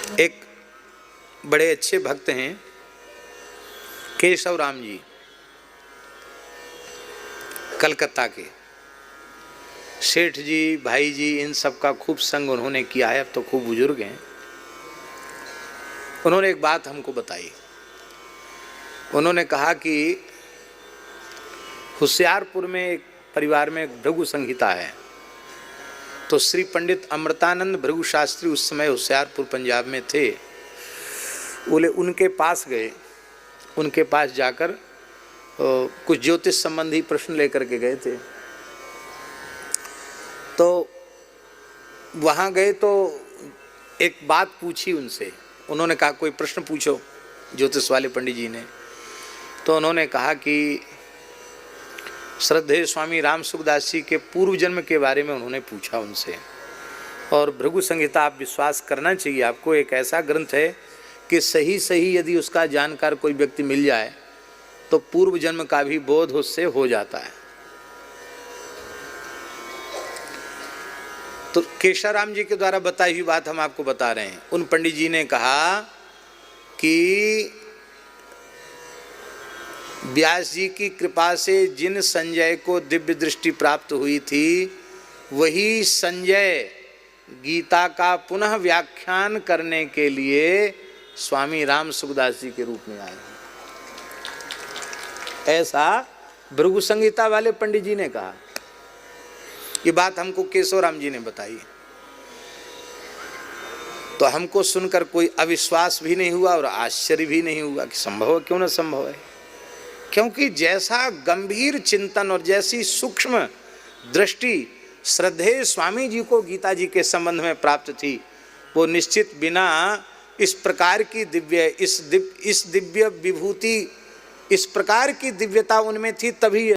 एक बड़े अच्छे भक्त हैं केशव राम जी, कलकत्ता के। सेठ जी, भाई जी, इन सब का खूब संग उन्होंने किया है, अब तो खूब बुजुर्ग हैं। उन्होंने एक बात हमको बताई। उन्होंने कहा कि होशियारपुर में एक परिवार में भृगु संहिता है, तो श्री पंडित अमृतानंद भृगु शास्त्री उस समय होशियारपुर पंजाब में थे। बोले उनके पास गए, उनके पास जाकर कुछ ज्योतिष संबंधी प्रश्न लेकर के गए थे। तो वहाँ गए तो एक बात पूछी उनसे। उन्होंने कहा कोई प्रश्न पूछो, ज्योतिष वाले पंडित जी ने। तो उन्होंने कहा कि श्रद्धेय स्वामी राम सुखदास जी के पूर्व जन्म के बारे में उन्होंने पूछा उनसे। और भृगु संहिता आप विश्वास करना चाहिए आपको, एक ऐसा ग्रंथ है कि सही सही यदि उसका जानकार कोई व्यक्ति मिल जाए तो पूर्व जन्म का भी बोध उससे हो जाता है। तो केशाराम जी के द्वारा बताई हुई बात हम आपको बता रहे हैं। उन पंडित जी ने कहा कि व्यास जी की कृपा से जिन संजय को दिव्य दृष्टि प्राप्त हुई थी, वही संजय गीता का पुनः व्याख्यान करने के लिए स्वामी राम सुखदास जी के रूप में आए। ऐसा भृगु संहिता वाले पंडित जी ने कहा। ये बात हमको केशव राम जी ने बताई। तो हमको सुनकर कोई अविश्वास भी नहीं हुआ और आश्चर्य भी नहीं हुआ कि संभव है, क्यों न संभव है। क्योंकि जैसा गंभीर चिंतन और जैसी सूक्ष्म दृष्टि श्रद्धेय स्वामी जी को गीता जी के संबंध में प्राप्त थी, वो निश्चित बिना इस प्रकार की दिव्य विभूति, इस प्रकार की दिव्यता उनमें थी, तभी